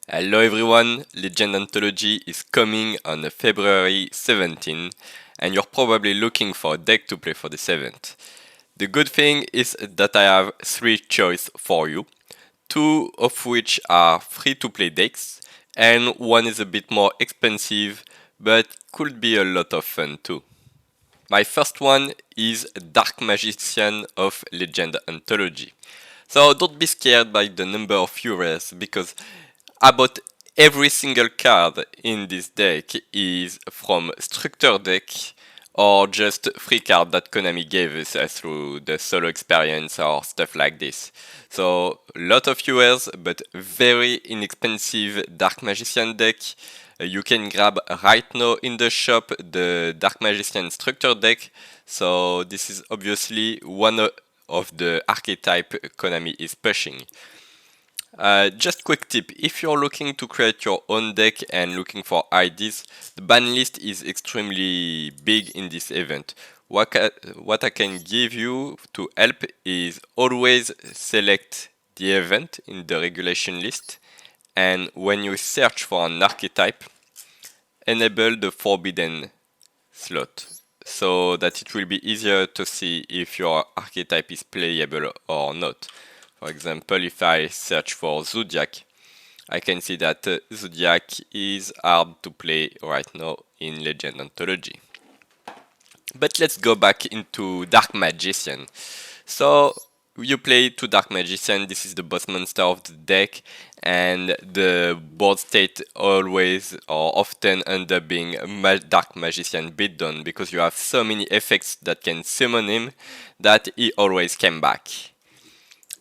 Hello everyone, Legend Anthology is coming on February 17 and you're probably looking for a deck to play for this event. The good thing is that I have 3 choices for you, 2 of which are free to play decks and one is a bit more expensive but could be a lot of fun too. My first one is Dark Magician of Legend Anthology. So don't be scared by the number of viewers because about every single card in this deck is from structure deck or just free card that Konami gave us through the solo experience or stuff like this. So lot of viewers but very inexpensive Dark Magician deck. You can grab right now in the shop the Dark Magician structure deck. So this is obviously one of the archetype Konami is pushing. Just quick tip, if you're looking to create your own deck and looking for ideas, the ban list is extremely big in this event. What I can give you to help is always select the event in the regulation list, and when you search for an archetype, enable the forbidden slot so that it will be easier to see if your archetype is playable or not. For example, if I search for Zodiac, I can see that Zodiac is hard to play right now in Legend Anthology. But let's go back into Dark Magician. So you play 2 Dark Magician, this is the boss monster of the deck, and the board state always or often end up being Dark Magician beatdown because you have so many effects that can summon him that he always came back.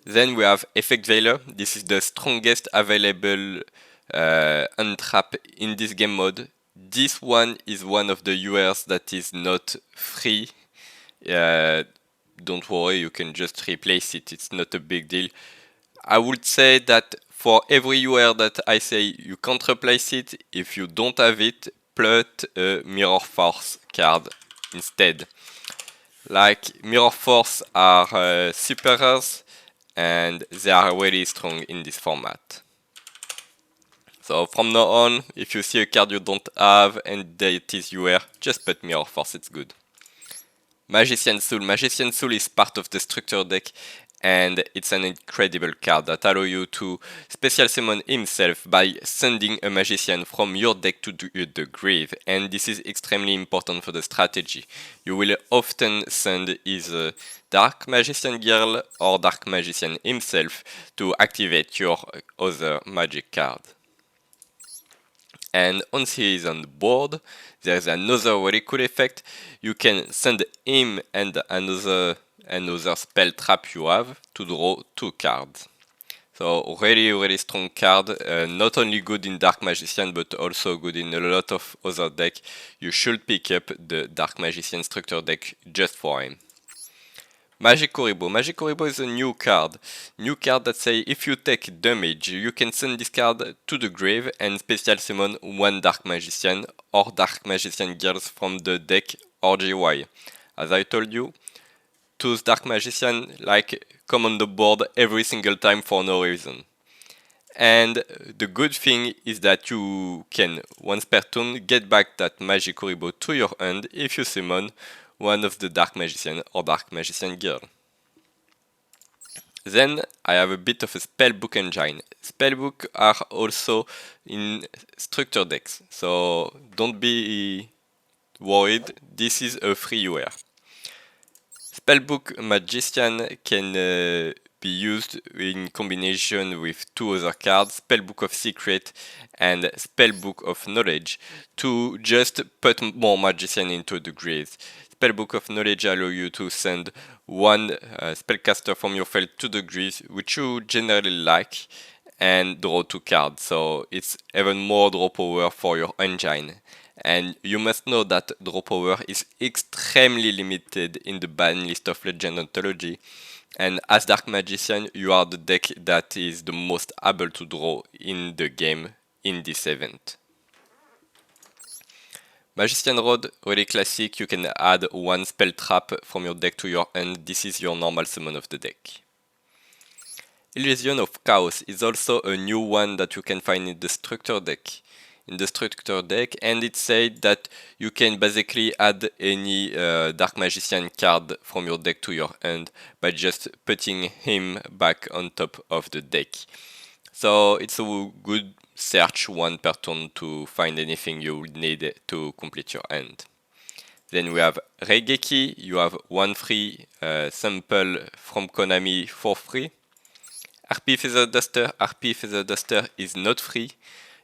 Then we have Effect Veiler, this is the strongest available untrap in this game mode. This one is one of the URs that is not free. Don't worry, you can just replace it, it's not a big deal. I would say that for every UR that I say you can't replace it, if you don't have it, put a Mirror Force card instead. Like Mirror Force are super rares and they are really strong in this format. So from now on, if you see a card you don't have and it is UR, just put Mirror Force, it's good. Magician Soul. Magician Soul is part of the structure deck and it's an incredible card that allows you to special summon himself by sending a magician from your deck to the grave, and this is extremely important for the strategy. You will often send either Dark Magician Girl or Dark Magician himself to activate your other magic card. And once he is on the board, there is another really cool effect. You can send him and another spell trap you have to draw 2 cards. So really strong card, not only good in Dark Magician but also good in a lot of other deck. You should pick up the Dark Magician structure deck just for him. Magic Kuribo. Magic Kuribo is a new card. New card that say if you take damage, you can send this card to the grave and special summon 1 Dark Magician or Dark Magician Girls from the deck or GY. As I told you, those Dark Magician come on the board every single time for no reason. And the good thing is that you can, once per turn, get back that Magic Kuribo to your hand if you summon one of the Dark Magician or Dark Magician Girl. Then I have a bit of a spellbook engine. Spellbook are also in structure decks, so don't be worried, this is a free UR. Spellbook Magician can be used in combination with 2 other cards, Spellbook of Secret and Spellbook of Knowledge, to just put more Magician into the grave. Spellbook of Knowledge allows you to send 1 spellcaster from your field to the grave, which you generally like, and draw 2 cards, so it's even more draw power for your engine. And you must know that draw power is extremely limited in the ban list of Legend Anthology, and as Dark Magician you are the deck that is the most able to draw in the game in this event. Magician Rod, really classic, you can add 1 spell trap from your deck to your hand, this is your normal summon of the deck. Illusion of Chaos is also a new one that you can find in the structure deck. And it said that you can basically add any Dark Magician card from your deck to your hand by just putting him back on top of the deck. So it's a good search one per turn to find anything you would need to complete your hand. Then we have Reigeki, you have one free sample from Konami for free. RP Feather Duster is not free.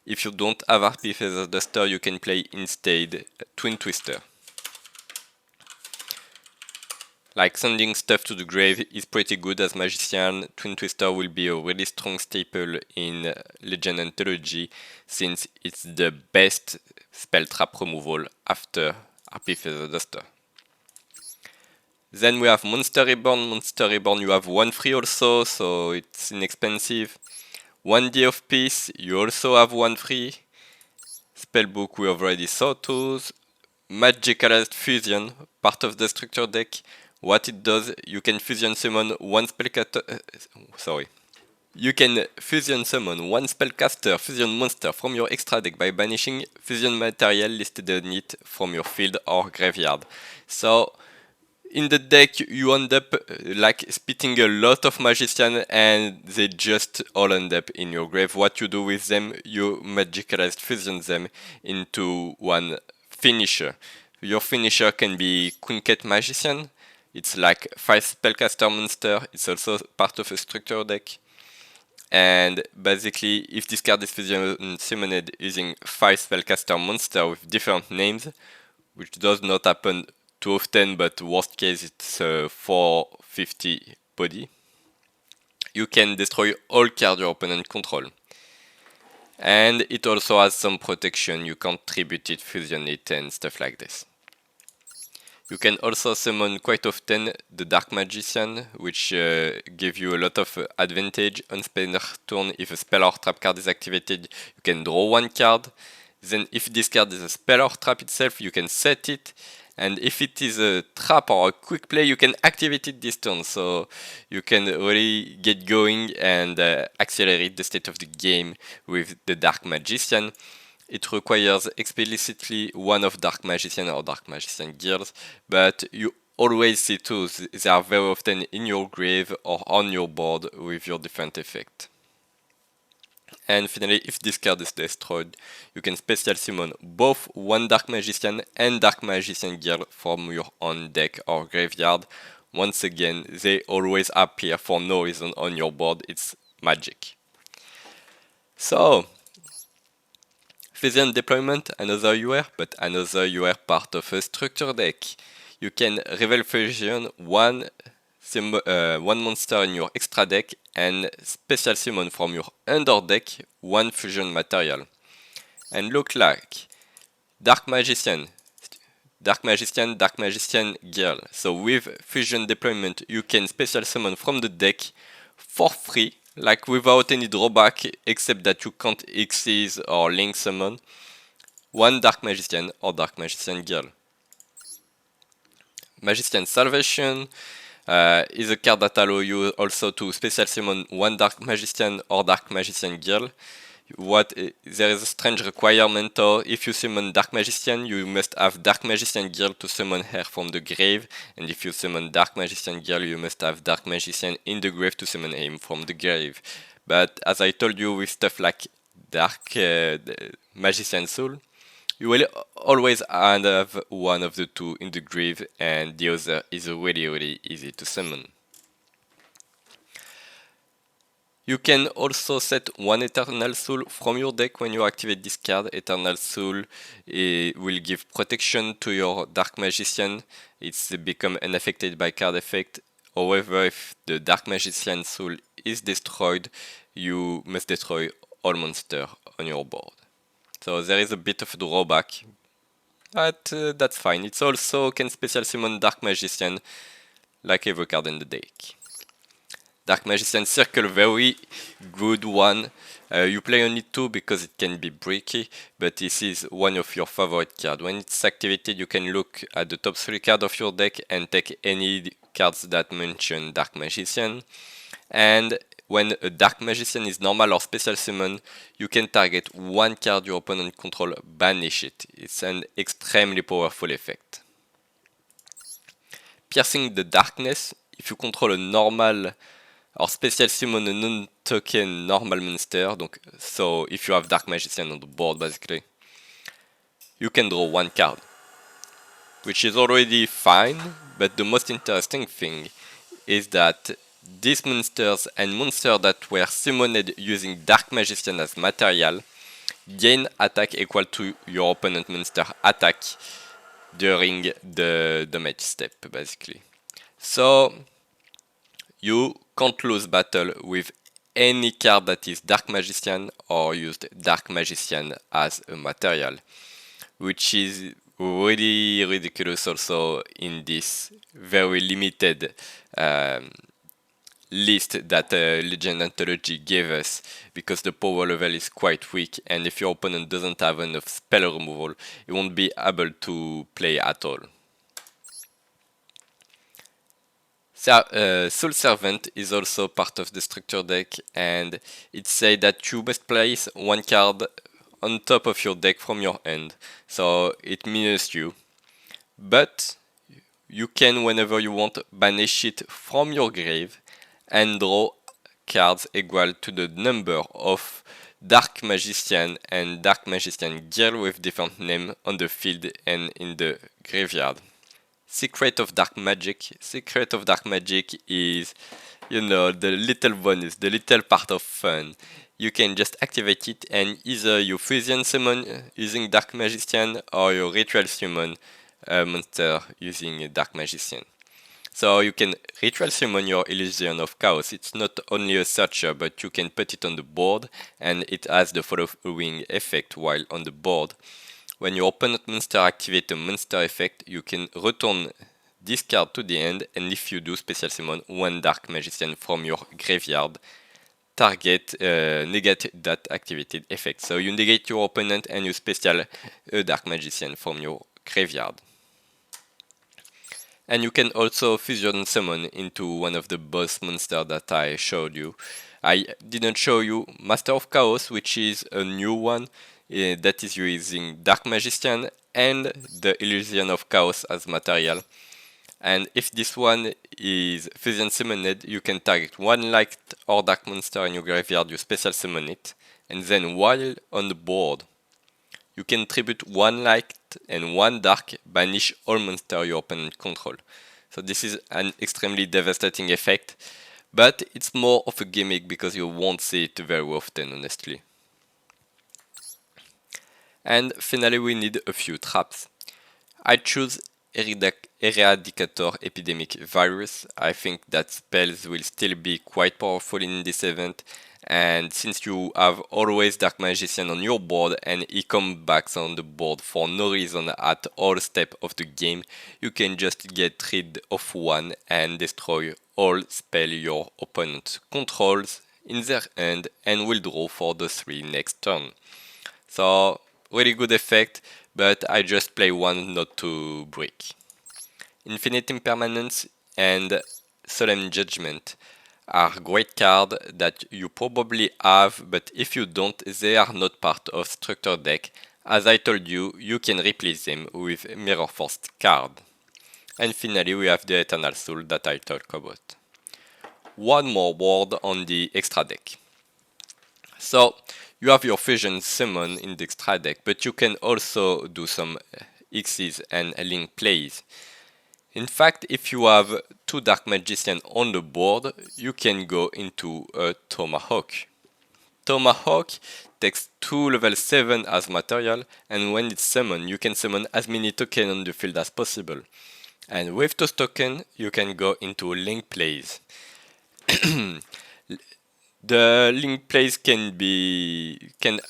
If you don't have RP Feather Duster, you can play instead Twin Twister. Like sending stuff to the grave is pretty good as Magician. Twin Twister will be a really strong staple in Legend Anthology since it's the best spell trap removal after RP Feather Duster. Then we have Monster Reborn. Monster Reborn, you have one free also, so it's inexpensive. 1D of Peace, you also have one free. Spellbook, we already saw those. Magicalized Fusion, part of the structure deck. What it does, you can fusion summon one spellcaster. You can fusion summon one spellcaster fusion monster from your extra deck by banishing fusion material listed on it from your field or graveyard. So in the deck you end up like spitting a lot of magician and they just all end up in your grave. What you do with them, you magicalized fusion them into one finisher. Your finisher can be Quinket Magician. It's like 5 spellcaster monster. It's also part of a structure deck. And basically, if this card is fusion summoned using 5 spellcaster monster with different names, which does not happen too often, but worst case it's 450 body, you can destroy all cards your opponent control. And it also has some protection, you can't tribute it, fusion it and stuff like this. You can also summon quite often the Dark Magician, which gives you a lot of advantage. On spell turn, if a spell or trap card is activated, you can draw one card. Then if this card is a spell or trap itself, you can set it. And if it is a trap or a quick play, you can activate it this turn. So you can really get going and accelerate the state of the game with the Dark Magician. It requires explicitly one of Dark Magician or Dark Magician Gears, but you always see two. They are very often in your grave or on your board with your different effect. And finally, if this card is destroyed, you can special summon both one Dark Magician and Dark Magician Gear from your own deck or graveyard. Once again, they always appear for no reason on your board. It's magic. So, Fusion Deployment, another UR, but another UR part of a structure deck. You can reveal Fusion one monster in your extra deck and special summon from your under deck one fusion material. And look like Dark Magician, Dark Magician Girl. So with Fusion Deployment you can special summon from the deck for free, like without any drawback except that you can't Xyz or link summon one Dark Magician or Dark Magician Girl. Magician Salvation is a card that allows you also to special summon one Dark Magician or Dark Magician Girl. There is a strange requirement though. If you summon Dark Magician, you must have Dark Magician Girl to summon her from the grave, and if you summon Dark Magician Girl, you must have Dark Magician in the grave to summon him from the grave. But as I told you, with stuff like Dark Magician Soul, you will always have one of the two in the grave, and the other is really easy to summon. You can also set one Eternal Soul from your deck when you activate this card. Eternal Soul will give protection to your Dark Magician. It's become unaffected by card effect. However, if the Dark Magician Soul is destroyed, you must destroy all monsters on your board. So there is a bit of a drawback, but that's fine. It also can special summon Dark Magician like every card in the deck. Dark Magician Circle, very good one. You play only 2 because it can be bricky, but this is one of your favorite cards. When it's activated, you can look at the top 3 cards of your deck and take any cards that mention Dark Magician. And when a Dark Magician is normal or special summon, you can target one card your opponent control, banish it. It's an extremely powerful effect. Piercing the Darkness, if you control a normal or special summon a non-token normal monster, so if you have Dark Magician on the board basically, you can draw one card, which is already fine, but the most interesting thing is that these monsters and monsters that were summoned using Dark Magician as material gain attack equal to your opponent monster attack during the damage step basically. So you can't lose battle with any card that is Dark Magician or used Dark Magician as a material, which is really ridiculous also in this very limited list that Legend Anthology gave us, because the power level is quite weak, and if your opponent doesn't have enough spell removal, it won't be able to play at all. Soul Servant is also part of the structure deck, and it says that you must place one card on top of your deck from your hand, so it minus you. But you can, whenever you want, banish it from your grave and draw cards equal to the number of Dark Magician and Dark Magician Girl with different names on the field and in the graveyard. Secret of Dark Magic. Secret of Dark Magic is, the little bonus, the little part of fun. You can just activate it and either you fusion summon using Dark Magician or you ritual summon a monster using Dark Magician. So you can ritual summon your Illusion of Chaos. It's not only a searcher, but you can put it on the board and it has the following effect while on the board. When your opponent monster activates a monster effect, you can return this card to the end, and if you do, special summon one Dark Magician from your graveyard. Target negate that activated effect. So you negate your opponent and you special a Dark Magician from your graveyard. And you can also fusion summon into one of the boss monsters that I showed you. I didn't show you Master of Chaos, which is a new one that is using Dark Magician and the Illusion of Chaos as material. And if this one is fusion summoned, you can target one light or dark monster in your graveyard, you special summon it, and then while on the board, you can tribute one light and one dark, banish all monsters your opponent control. So this is an extremely devastating effect, but it's more of a gimmick because you won't see it very often, honestly. And finally we need a few traps. I choose Eradicator Epidemic Virus. I think that spells will still be quite powerful in this event, and since you have always Dark Magician on your board and he comes back on the board for no reason at all step of the game, you can just get rid of one and destroy all spell your opponent controls in their hand and will draw for the 3 next turn. So really good effect, but I just play one not to break. Infinite Impermanence and Solemn Judgment are great cards that you probably have, but if you don't, they are not part of structure deck. As I told you, you can replace them with Mirror Force card. And finally we have the Eternal Soul that I talked about. One more word on the extra deck. So you have your fusion summon in the extra deck, but you can also do some X's and link plays. In fact, if you have 2 Dark Magician on the board, you can go into a Tomahawk. Tomahawk takes 2 level 7 as material, and when it's summoned, you can summon as many tokens on the field as possible. And with those tokens, you can go into link plays. The link plays can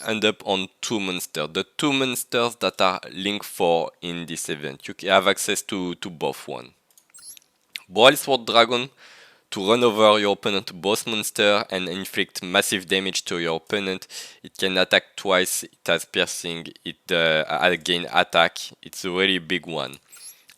end up on 2 monsters. The 2 monsters that are link 4 in this event. You have access to both one. Broil Sword Dragon to run over your opponent boss monster and inflict massive damage to your opponent. It can attack twice, it has piercing, it gain attack. It's a really big one.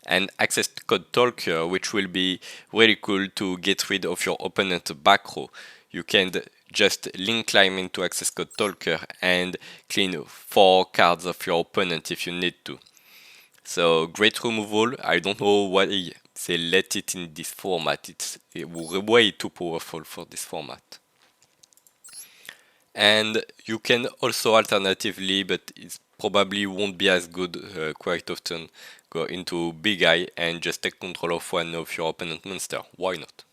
And access code Talker, which will be really cool to get rid of your opponent's back row. you can just link climb into access code talker and clean 4 cards of your opponent if you need to. So great removal. I don't know why they let it in this format. It's way too powerful for this format. And you can also alternatively, but it probably won't be as good quite often, go into Big Eye and just take control of one of your opponent monster. Why not?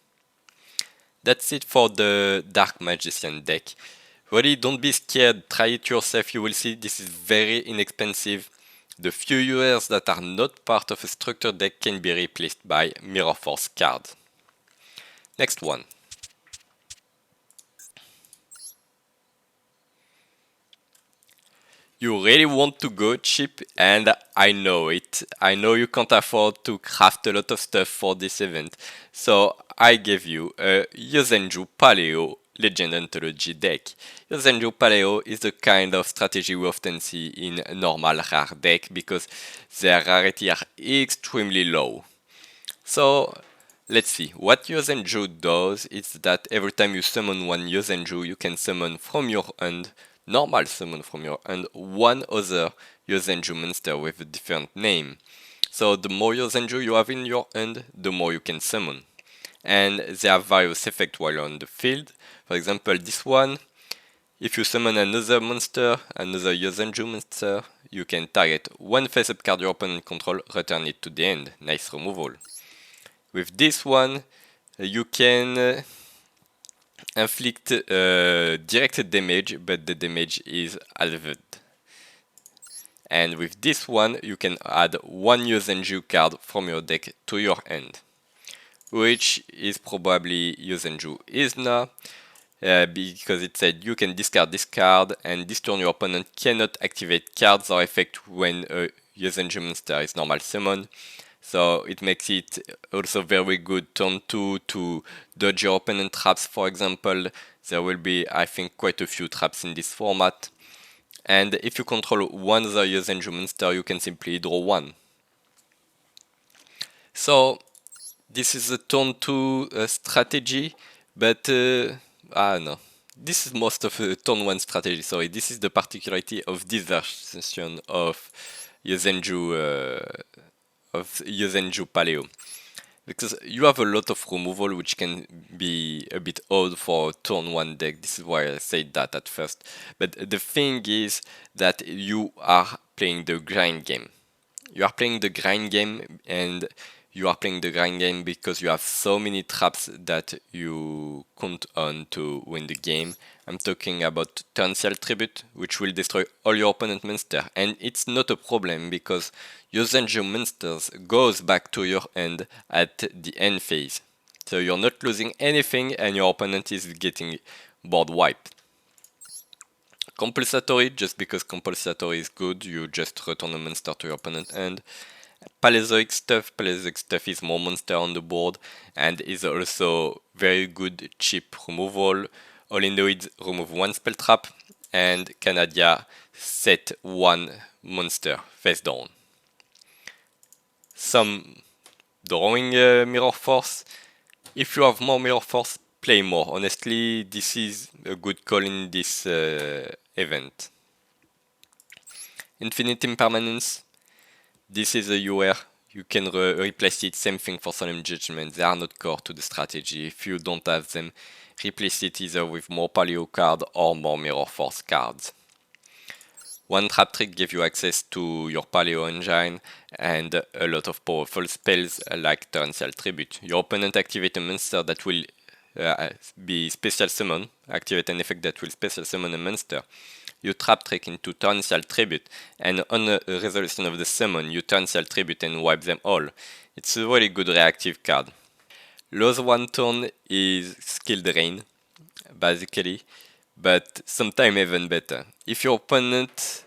That's it for the Dark Magician deck. Really, don't be scared, try it yourself, you will see this is very inexpensive. The few users that are not part of a structured deck can be replaced by Mirror Force cards. Next one. You really want to go cheap, and I know it. I know you can't afford to craft a lot of stuff for this event, so I gave you a Yosenju Paleo Legend Anthology deck. Yosenju Paleo is the kind of strategy we often see in a normal rare deck because their rarity are extremely low. So let's see, what Yosenju does is that every time you summon one Yosenju, you can summon from your hand, normal summon from your hand, one other Yosenju monster with a different name. So the more Yosenju you have in your hand, the more you can summon. And they have various effects while on the field. For example, this one, if you summon another monster, another Yosenju monster, you can target one face-up card your opponent control, return it to the end. Nice removal. With this one, you can inflict direct damage, but the damage is halved. And with this one, you can add one Yosenju card from your deck to your hand, which is probably Yosenju Izna, because it said you can discard this card, and this turn your opponent cannot activate cards or effect when a Yosenju monster is normal summon. So it makes it also very good turn 2 to dodge your opponent traps, for example. There will be, I think, quite a few traps in this format. And if you control one other Yosenju monster, you can simply draw one. So this is a turn 2 strategy, but no. This is most of a turn 1 strategy, sorry. This is the particularity of this version of Yosenju Paleo, because you have a lot of removal which can be a bit odd for turn 1 deck. This is why I said that at first, but the thing is that you are playing the grind game. You are playing the grind game, and you are playing the grind game because you have so many traps that you count on to win the game. I'm talking about Torrential Tribute, which will destroy all your opponent monster, and it's not a problem because Yosenju monsters goes back to your hand at the end phase. So you're not losing anything and your opponent is getting board wiped. Compulsatory, just because compulsatory is good, you just return a monster to your opponent hand. Paleozoic stuff is more monster on the board and is also very good cheap removal. Olindoids remove one spell trap, and Canadia set one monster face down. Some drawing Mirror Force. If you have more Mirror Force, play more. Honestly, this is a good call in this event. Infinite Impermanence. This is a UR. You can replace it. Same thing for Solemn Judgment. They are not core to the strategy. If you don't have them, replace it either with more Paleo card or more Mirror Force cards. One trap trick gives you access to your Paleo engine and a lot of powerful spells like Torrential Tribute. Your opponent activates a monster that will be special summon, activate an effect that will special summon a monster. You trap trick into Torrential Tribute, and on a resolution of the summon, you Torrential Tribute and wipe them all. It's a really good reactive card. Lose one turn is skill drain, basically, but sometimes even better. If your opponent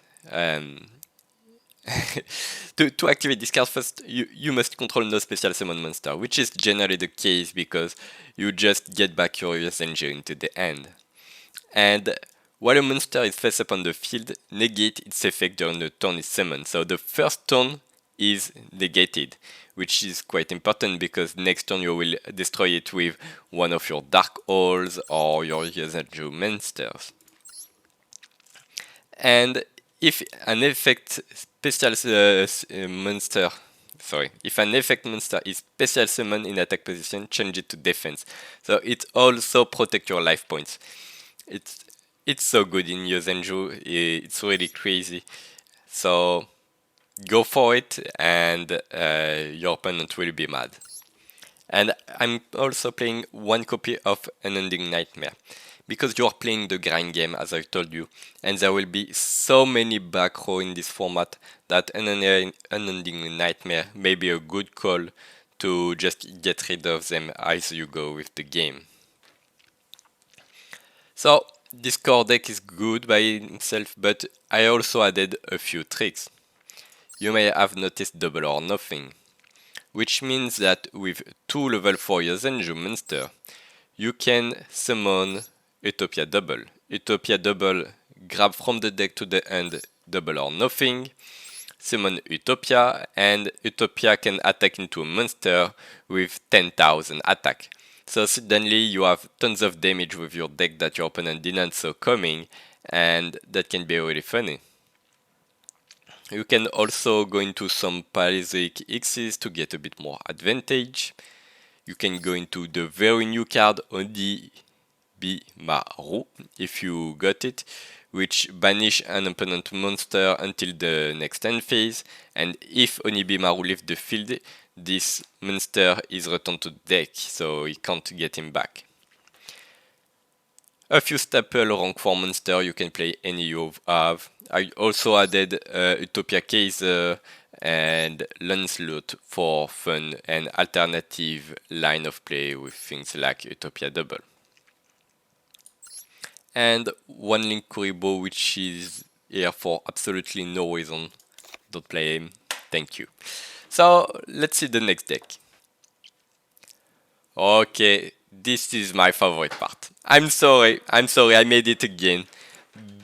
to activate this card first, you must control no special summon monster, which is generally the case because you just get back your Yosenju into the end. And while a monster is face up on the field, negate its effect during the turn is summoned. So the first turn is negated, which is quite important because next turn you will destroy it with one of your Dark Holes or your Yosenju monsters. And if an effect special monster, if an effect monster is special summon in attack position, change it to defense. So it also protect your life points. It's it's so good in Yosenju. It's really crazy. So go for it, and your opponent will be mad. And I'm also playing one copy of Unending Nightmare, because you are playing the grind game, as I told you, and there will be so many back row in this format that Unending Nightmare may be a good call to just get rid of them as you go with the game. So this core deck is good by itself, but I also added a few tricks. You may have noticed double or nothing, which means that with 2 level 4 Yosenju monster, you can summon Utopia Double. Utopia Double, grab from the deck to the end, double or nothing, summon Utopia, and Utopia can attack into a monster with 10,000 attack. So suddenly you have tons of damage with your deck that your opponent didn't saw coming, and that can be really funny. You can also go into some paleozoic X's to get a bit more advantage. You can go into the very new card Onibimaru if you got it, which banish an opponent monster until the next end phase, and if Onibimaru leaves the field, this monster is returned to the deck, so you can't get him back. A few staple rank 4 monster, you can play any you have. I also added Utopia Kaiser and Lancelot for fun and alternative line of play with things like Utopia Double. And one Link Kuribo, which is here for absolutely no reason. Don't play him. Thank you. So let's see the next deck. Okay, this is my favorite part. I'm sorry, I made it again.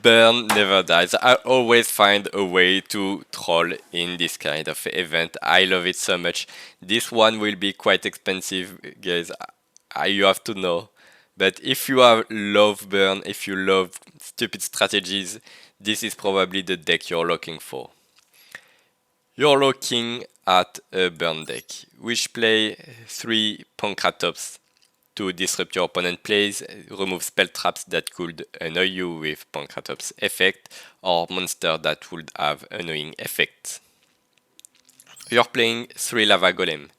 Burn never dies. I always find a way to troll in this kind of event. I love it so much. This one will be quite expensive, guys. You have to know. But if you love burn, if you love stupid strategies, this is probably the deck you're looking for. You're looking at a burn deck, which play 3 Pancratops to disrupt your opponent plays, remove spell traps that could annoy you with Pancratops effect, or monster that would have annoying effects. You're playing 3 Lava Golem.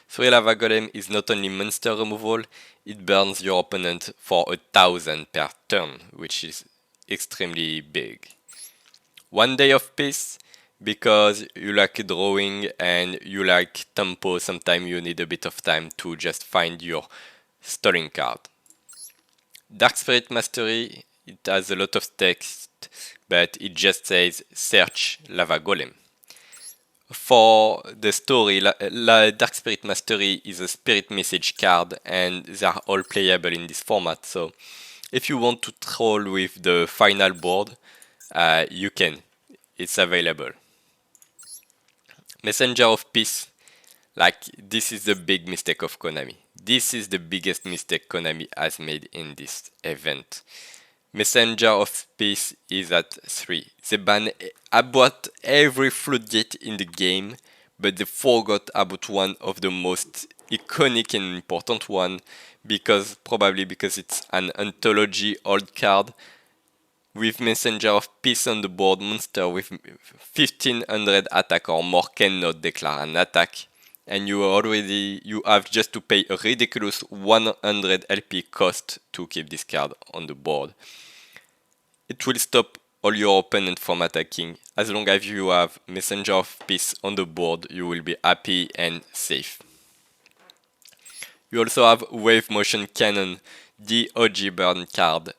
3 Lava Golem is not only monster removal, it burns your opponent for 1,000 per turn, which is extremely big. 1 Day of Peace, because you like drawing and you like tempo, sometimes you need a bit of time to just find your stalling card. Dark Spirit Mastery, it has a lot of text, but it just says search Lava Golem. For the story, Dark Spirit Mastery is a spirit message card, and they are all playable in this format. So if you want to troll with the final board, you can. It's available. Messenger of Peace. Like, this is the big mistake of Konami. This is the biggest mistake Konami has made in this event. Messenger of Peace is at 3. They banned about every floodgate in the game, but they forgot about one of the most iconic and important one, probably because it's an Anthology old card. With Messenger of Peace on the board, monster with 1500 attack or more cannot declare an attack, and you have just to pay a ridiculous 100 LP cost to keep this card on the board. It will stop all your opponent from attacking. As long as you have Messenger of Peace on the board, you will be happy and safe. You also have Wave Motion Cannon, the OG burn card,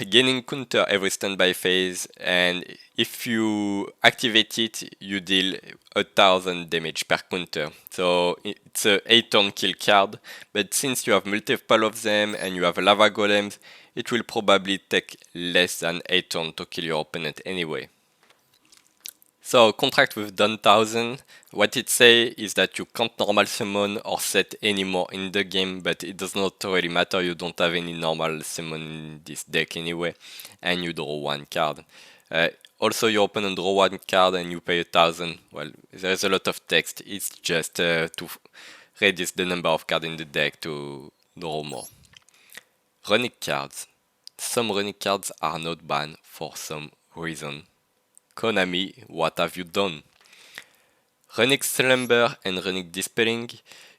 gaining counter every standby phase, and if you activate it, you deal 1,000 damage per counter. So it's a 8-turn kill card, but since you have multiple of them and you have Lava Golems, it will probably take less than 8 turns to kill your opponent anyway. So contract with Done 1000, what it say is that you can't normal summon or set anymore in the game, but it does not really matter, you don't have any normal summon in this deck anyway, and you draw one card. Also you open and draw one card and you pay 1000. Well, there is a lot of text, it's just to reduce the number of cards in the deck to draw more. Runic cards. Some runic cards are not banned for some reason. Konami, what have you done? Runic Slumber and Runic Dispelling,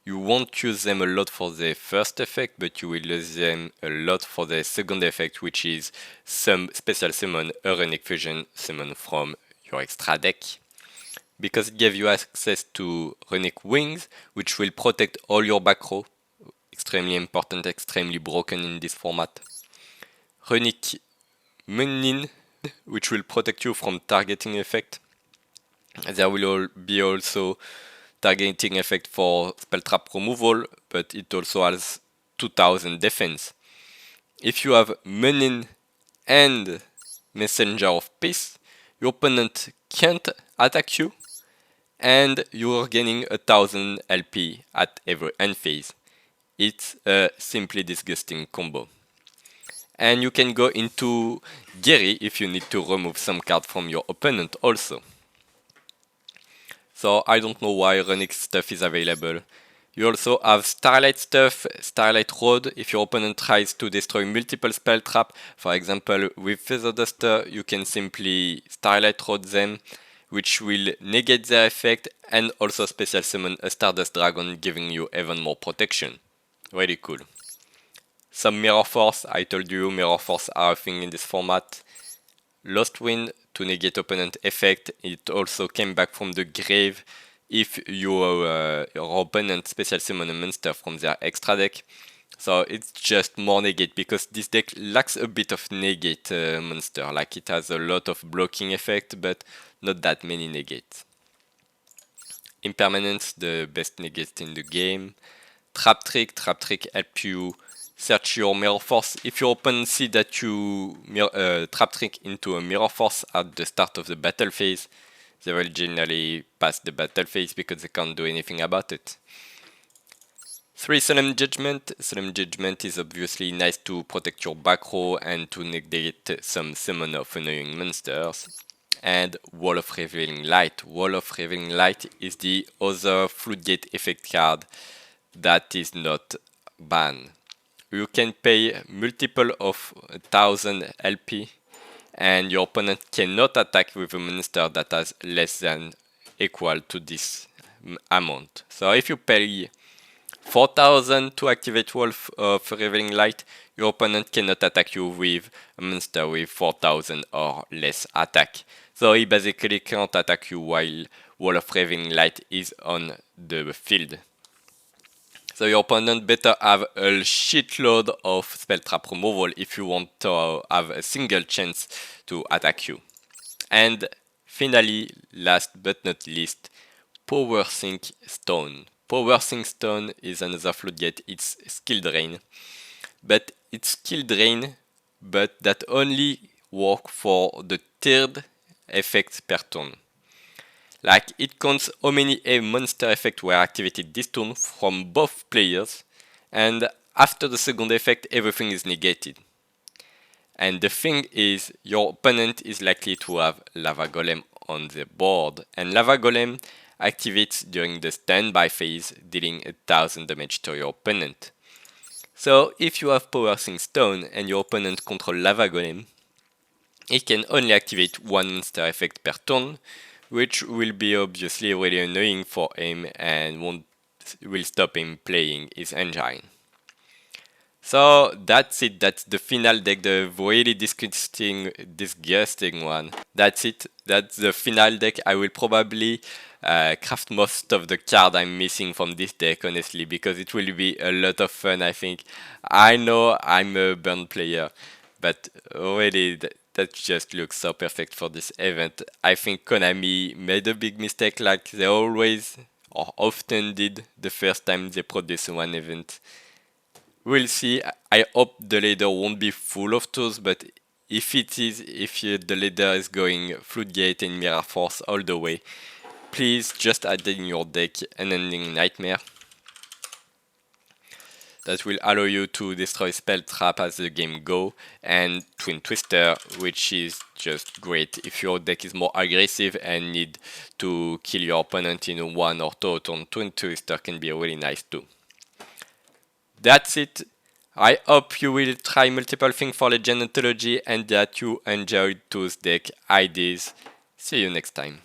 you won't use them a lot for the first effect, but you will use them a lot for the second effect, which is some special summon a Runic Fusion summon from your extra deck. Because it gives you access to Runic Wings, which will protect all your back row. Extremely important, extremely broken in this format. Runic Munin, which will protect you from targeting effect. There will be also targeting effect for spell trap removal, but it also has 2000 defense. If you have Munin and Messenger of Peace, your opponent can't attack you, and you're gaining 1000 LP at every end phase. It's a simply disgusting combo. And you can go into Gary if you need to remove some card from your opponent also. So I don't know why Runic stuff is available. You also have Starlight stuff, Starlight Road, if your opponent tries to destroy multiple spell trap. For example, with Feather Duster, you can simply Starlight Road them, which will negate their effect, and also special summon a Stardust Dragon, giving you even more protection. Really cool. Some Mirror Force, I told you Mirror Force are a thing in this format. Lost Wind to negate opponent effect, it also came back from the grave if your opponent special summon a monster from their extra deck. So it's just more negate, because this deck lacks a bit of negate monster, like it has a lot of blocking effect but not that many negates. Impermanence, the best negate in the game. Trap Trick help you search your Mirror Force. If your opponent see that you Trap Trick into a Mirror Force at the start of the battle phase, they will generally pass the battle phase because they can't do anything about it. 3 Solemn Judgment. Solemn Judgment is obviously nice to protect your back row and to negate some summon of annoying monsters. And Wall of Revealing Light. Wall of Revealing Light is the other Floodgate effect card that is not banned. You can pay multiple of 1000 LP and your opponent cannot attack with a monster that has less than equal to this amount. So if you pay 4000 to activate Wall of Revealing Light, your opponent cannot attack you with a monster with 4000 or less attack. So he basically can't attack you while Wall of Revealing Light is on the field. So your opponent better have a shitload of spell trap removal if you want to have a single chance to attack you. And finally, last but not least, Power Sink Stone. Power Sink Stone is another floodgate, it's skill drain. But it's skill drain, but that only work for the third effect per turn. Like, it counts how many monster effects were activated this turn from both players, and after the second effect everything is negated. And the thing is, your opponent is likely to have Lava Golem on the board, and Lava Golem activates during the standby phase, dealing 1000 damage to your opponent. So if you have Power Sink Stone and your opponent control Lava Golem, it can only activate one monster effect per turn, which will be obviously really annoying for him and will stop him playing his engine. So that's it, that's the final deck, the really disgusting one. That's it, that's the final deck. I will probably craft most of the card I'm missing from this deck, honestly, because it will be a lot of fun, I think. I know I'm a burn player, but really that just looks so perfect for this event. I think Konami made a big mistake, like they always or often did the first time they produced one event. We'll see. I hope the ladder won't be full of tools, but The leader is going Floodgate and Mirror Force all the way, please just add in your deck an Ending Nightmare. That will allow you to destroy Spell Trap as the game go, and Twin Twister, which is just great if your deck is more aggressive and need to kill your opponent in 1 or 2 turn. Twin Twister can be really nice too. That's it. I hope you will try multiple things for Legend Anthology and that you enjoyed those deck ideas. See you next time.